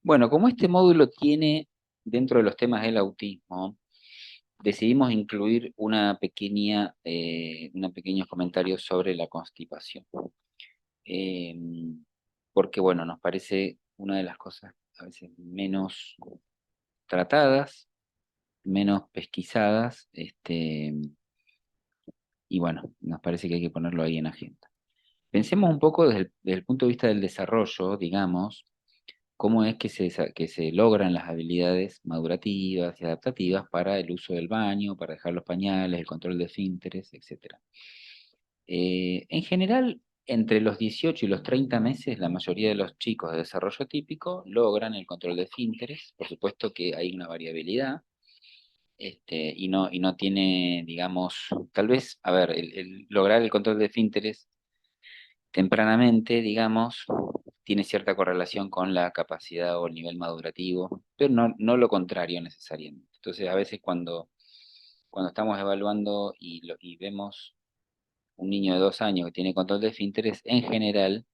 Bueno, como este módulo tiene dentro de los temas del autismo, decidimos incluir unos pequeños comentarios sobre la constipación. Eh, Porque, bueno, nos parece una de las cosas a veces menos tratadas, menos pesquisadas, y bueno, nos parece que hay que ponerlo ahí en agenda. Pensemos un poco desde el punto de vista del desarrollo, digamos, cómo es que se logran las habilidades madurativas y adaptativas para el uso del baño, para dejar los pañales, el control de esfínteres, etcétera. En general, entre los 18 y los 30 meses, la mayoría de los chicos de desarrollo típico logran el control de esfínteres. Por supuesto que hay una variabilidad, y no tiene, digamos, tal vez, a ver, el lograr el control de esfínteres tempranamente, digamos, tiene cierta correlación con la capacidad o el nivel madurativo, pero no lo contrario necesariamente. Entonces, a veces cuando estamos evaluando y vemos un niño de 2 años que tiene control de esfínteres, en general,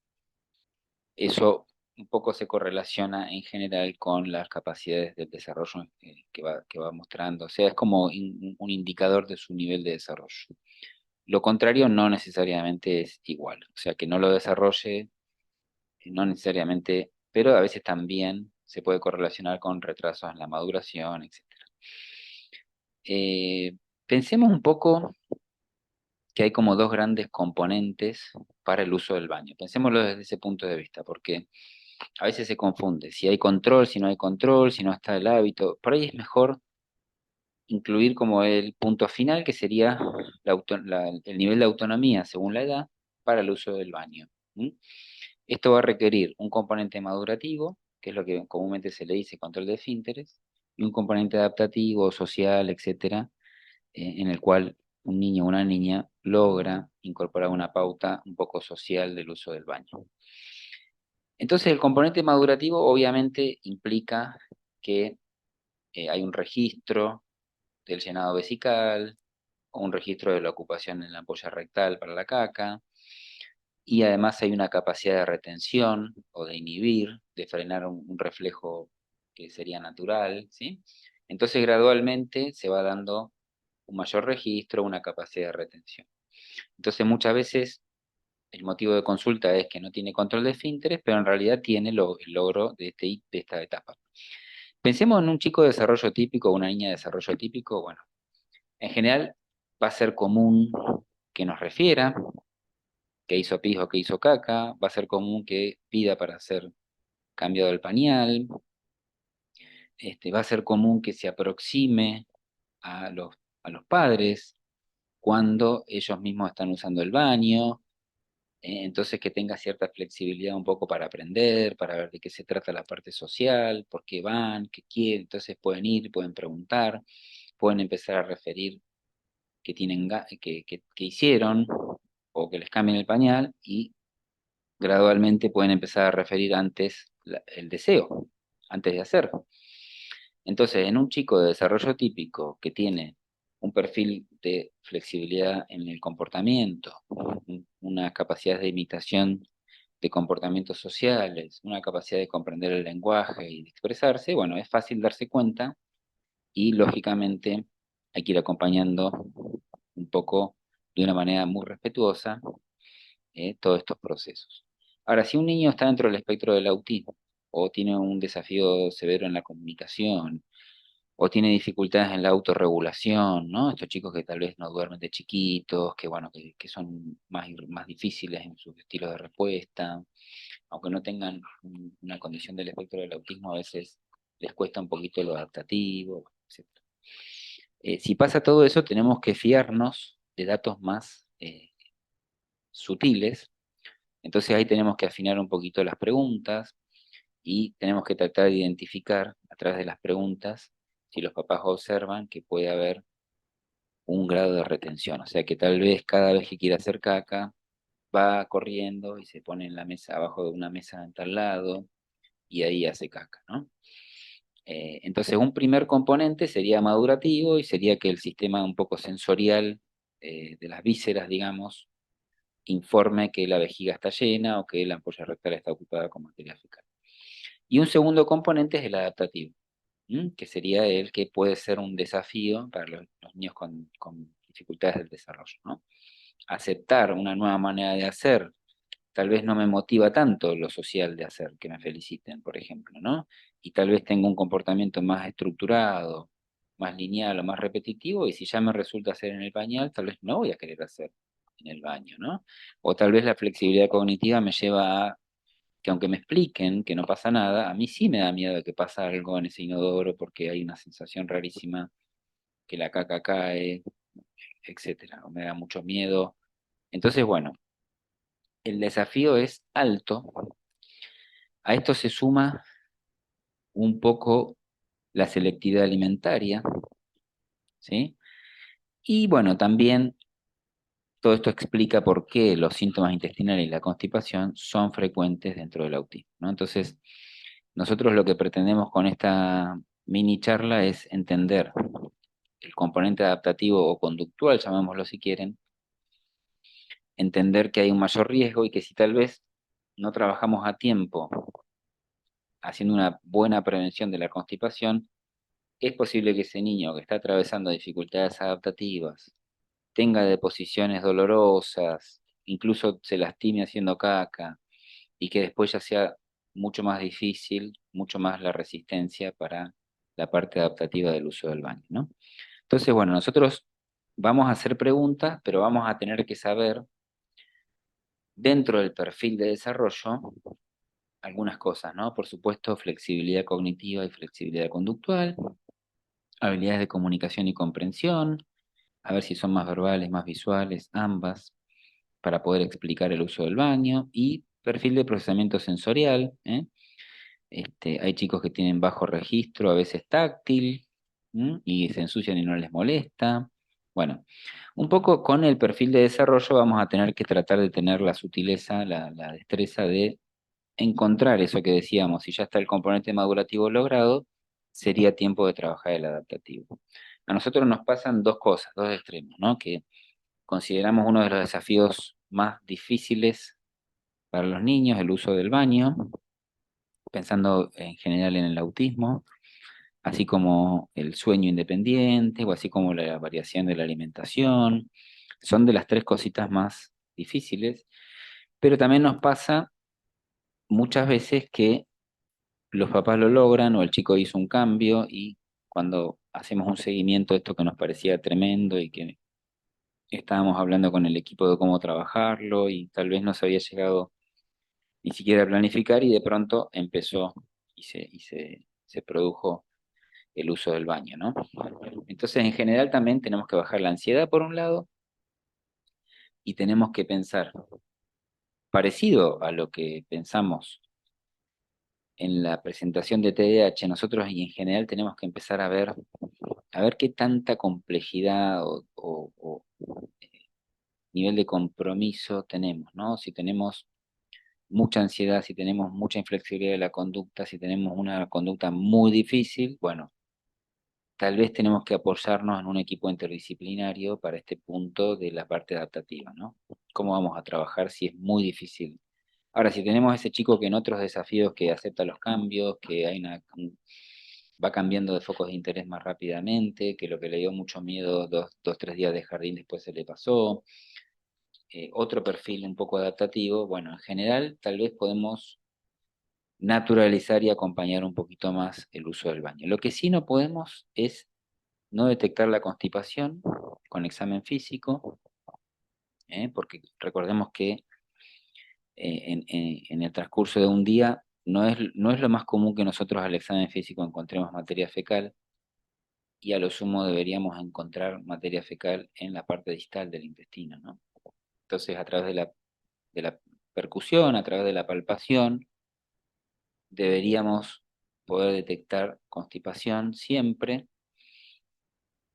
eso un poco se correlaciona en general con las capacidades del desarrollo que va mostrando. O sea, es como un indicador de su nivel de desarrollo. Lo contrario no necesariamente es igual. O sea, que no lo desarrolle no necesariamente, pero a veces también se puede correlacionar con retrasos en la maduración, etc. Pensemos un poco que hay como dos grandes componentes para el uso del baño. Pensémoslo desde ese punto de vista, porque a veces se confunde si hay control, si no hay control, si no está el hábito. Por ahí es mejor incluir como el punto final, que sería el nivel de autonomía según la edad para el uso del baño. ¿Mm? Esto va a requerir un componente madurativo, que es lo que comúnmente se le dice control de esfínteres, y un componente adaptativo, social, etcétera, en el cual un niño o una niña logra incorporar una pauta un poco social del uso del baño. Entonces, el componente madurativo obviamente implica que hay un registro del llenado vesical, o un registro de la ocupación en la ampolla rectal para la caca, y además hay una capacidad de retención o de inhibir, de frenar un reflejo que sería natural, ¿sí? Entonces gradualmente se va dando un mayor registro, una capacidad de retención. Entonces muchas veces el motivo de consulta es que no tiene control de esfínteres, pero en realidad tiene el logro de esta etapa. Pensemos en un chico de desarrollo típico o una niña de desarrollo típico. Bueno, en general va a ser común que nos refiera que hizo pis o que hizo caca, va a ser común que pida para ser cambiado el pañal, va a ser común que se aproxime a los padres cuando ellos mismos están usando el baño, entonces que tenga cierta flexibilidad un poco para aprender, para ver de qué se trata la parte social, por qué van, qué quieren, entonces pueden ir, pueden preguntar, pueden empezar a referir que tienen que hicieron o que les cambien el pañal y gradualmente pueden empezar a referir antes el deseo, antes de hacerlo. Entonces, en un chico de desarrollo típico que tiene un perfil de flexibilidad en el comportamiento, una capacidad de imitación de comportamientos sociales, una capacidad de comprender el lenguaje y de expresarse, bueno, es fácil darse cuenta y lógicamente hay que ir acompañando un poco de una manera muy respetuosa todos estos procesos. Ahora, si un niño está dentro del espectro del autismo, o tiene un desafío severo en la comunicación, o tiene dificultades en la autorregulación, ¿no? Estos chicos que tal vez no duermen de chiquitos, que bueno, que son más difíciles en sus estilos de respuesta, aunque no tengan una condición del espectro del autismo, a veces les cuesta un poquito lo adaptativo, etc. Si pasa todo eso, tenemos que fiarnos de datos más sutiles. Entonces ahí tenemos que afinar un poquito las preguntas y tenemos que tratar de identificar a través de las preguntas si los papás observan que puede haber un grado de retención. O sea que tal vez cada vez que quiera hacer caca, va corriendo y se pone en la mesa, abajo de una mesa en tal lado, y ahí hace caca, ¿no? Entonces un primer componente sería madurativo y sería que el sistema un poco sensorial de las vísceras, digamos, informe que la vejiga está llena o que la ampolla rectal está ocupada con materia fecal. Y un segundo componente es el adaptativo, que sería el que puede ser un desafío para los niños con dificultades del desarrollo, ¿no? Aceptar una nueva manera de hacer, tal vez no me motiva tanto lo social de hacer, que me feliciten, por ejemplo, ¿no? Y tal vez tengo un comportamiento más estructurado, más lineal o más repetitivo, y si ya me resulta hacer en el pañal, tal vez no voy a querer hacer en el baño, ¿no? O tal vez la flexibilidad cognitiva me lleva a que aunque me expliquen que no pasa nada, a mí sí me da miedo de que pasa algo en ese inodoro porque hay una sensación rarísima que la caca cae, etcétera, o me da mucho miedo. Entonces, bueno, el desafío es alto. A esto se suma un poco la selectividad alimentaria, ¿sí? Y bueno, también todo esto explica por qué los síntomas intestinales y la constipación son frecuentes dentro del autismo, ¿no? Entonces, nosotros lo que pretendemos con esta mini charla es entender el componente adaptativo o conductual, llamémoslo si quieren, entender que hay un mayor riesgo y que si tal vez no trabajamos a tiempo haciendo una buena prevención de la constipación, es posible que ese niño que está atravesando dificultades adaptativas tenga deposiciones dolorosas, incluso se lastime haciendo caca, y que después ya sea mucho más difícil, mucho más la resistencia para la parte adaptativa del uso del baño, ¿no? Entonces, bueno, nosotros vamos a hacer preguntas, pero vamos a tener que saber, dentro del perfil de desarrollo, algunas cosas, ¿no? Por supuesto, flexibilidad cognitiva y flexibilidad conductual, habilidades de comunicación y comprensión, a ver si son más verbales, más visuales, ambas, para poder explicar el uso del baño, y perfil de procesamiento sensorial, ¿eh? Hay chicos que tienen bajo registro, a veces táctil, y se ensucian y no les molesta. Bueno, un poco con el perfil de desarrollo vamos a tener que tratar de tener la sutileza, la destreza de encontrar eso que decíamos, si ya está el componente madurativo logrado, sería tiempo de trabajar el adaptativo. A nosotros nos pasan dos cosas, dos extremos, ¿no? Que consideramos uno de los desafíos más difíciles para los niños, el uso del baño, pensando en general en el autismo, así como el sueño independiente, o así como la variación de la alimentación. Son de las tres cositas más difíciles, pero también nos pasa muchas veces que los papás lo logran o el chico hizo un cambio y cuando hacemos un seguimiento de esto que nos parecía tremendo y que estábamos hablando con el equipo de cómo trabajarlo y tal vez no se había llegado ni siquiera a planificar y de pronto empezó y se produjo el uso del baño, ¿no? Entonces, en general también tenemos que bajar la ansiedad por un lado y tenemos que pensar parecido a lo que pensamos en la presentación de TDAH, nosotros y en general tenemos que empezar a ver qué tanta complejidad o nivel de compromiso tenemos, ¿no? Si tenemos mucha ansiedad, si tenemos mucha inflexibilidad de la conducta, si tenemos una conducta muy difícil, bueno, tal vez tenemos que apoyarnos en un equipo interdisciplinario para este punto de la parte adaptativa, ¿no? ¿Cómo vamos a trabajar si es muy difícil? Ahora, si tenemos ese chico que en otros desafíos que acepta los cambios, que va cambiando de focos de interés más rápidamente, que lo que le dio mucho miedo dos, tres días de jardín después se le pasó, otro perfil un poco adaptativo, bueno, en general tal vez podemos naturalizar y acompañar un poquito más el uso del baño. Lo que sí no podemos es no detectar la constipación con examen físico, porque recordemos que en el transcurso de un día no es lo más común que nosotros al examen físico encontremos materia fecal y a lo sumo deberíamos encontrar materia fecal en la parte distal del intestino, ¿no? Entonces, a través de la percusión, a través de la palpación, deberíamos poder detectar constipación siempre.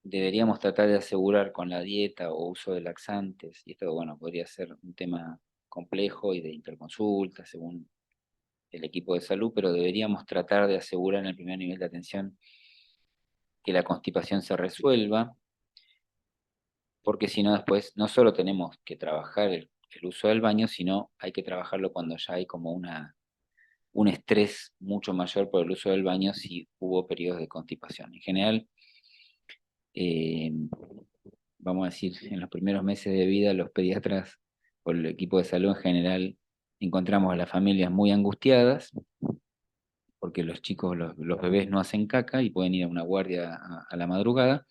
Deberíamos tratar de asegurar con la dieta o uso de laxantes, y esto, bueno, podría ser un tema complejo y de interconsulta según el equipo de salud, pero deberíamos tratar de asegurar en el primer nivel de atención que la constipación se resuelva, porque si no después no solo tenemos que trabajar el uso del baño, sino hay que trabajarlo cuando ya hay como un estrés mucho mayor por el uso del baño si hubo periodos de constipación. En general, eh, vamos a decir, en los primeros meses de vida, los pediatras o el equipo de salud en general encontramos a las familias muy angustiadas porque los chicos, los bebés no hacen caca y pueden ir a una guardia a la madrugada,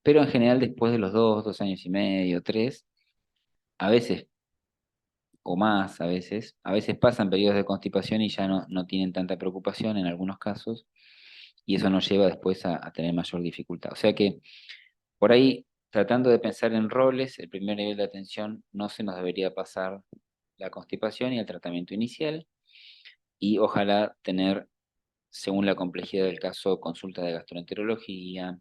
pero en general después de los 2 años y medio, 3, a veces o más a veces pasan periodos de constipación y ya no tienen tanta preocupación en algunos casos, y eso nos lleva después a tener mayor dificultad. O sea que por ahí, tratando de pensar en roles, el primer nivel de atención no se nos debería pasar la constipación y el tratamiento inicial, y ojalá tener, según la complejidad del caso, consulta de gastroenterología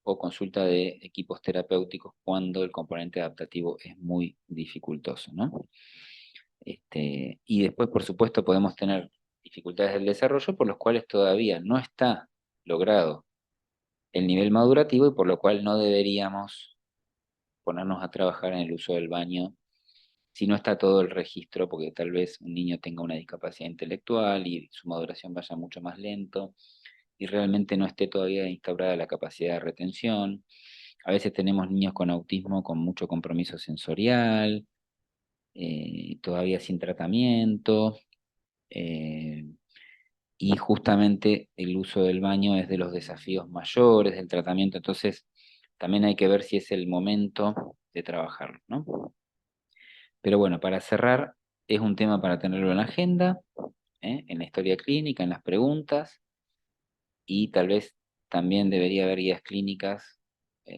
o consulta de equipos terapéuticos cuando el componente adaptativo es muy dificultoso, ¿no? Y después, por supuesto, podemos tener dificultades del desarrollo por los cuales todavía no está logrado el nivel madurativo y por lo cual no deberíamos ponernos a trabajar en el uso del baño si no está todo el registro, porque tal vez un niño tenga una discapacidad intelectual y su maduración vaya mucho más lento y realmente no esté todavía instaurada la capacidad de retención. A veces tenemos niños con autismo con mucho compromiso sensorial, todavía sin tratamiento. eh, y justamente el uso del baño es de los desafíos mayores del tratamiento, entonces también hay que ver si es el momento de trabajarlo, ¿no? Pero bueno, para cerrar, es un tema para tenerlo en la agenda, en la historia clínica, en las preguntas, y tal vez también debería haber guías clínicas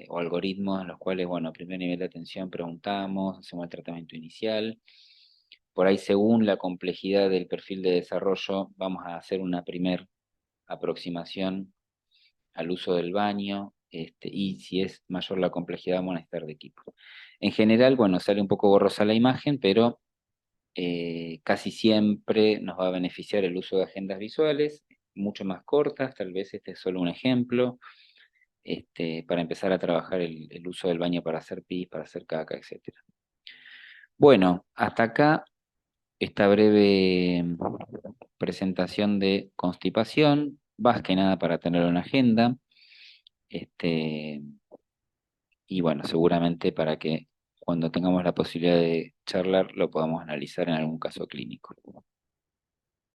o algoritmos en los cuales, bueno, primer nivel de atención preguntamos, hacemos el tratamiento inicial. Por ahí, según la complejidad del perfil de desarrollo, vamos a hacer una primer aproximación al uso del baño, y si es mayor la complejidad, vamos a necesitar de equipo. En general, bueno, sale un poco borrosa la imagen, pero casi siempre nos va a beneficiar el uso de agendas visuales, mucho más cortas, tal vez este es solo un ejemplo, para empezar a trabajar el uso del baño para hacer pis, para hacer caca, etcétera. Bueno, hasta acá esta breve presentación de constipación, más que nada para tener una agenda, este, y bueno, seguramente para que cuando tengamos la posibilidad de charlar lo podamos analizar en algún caso clínico.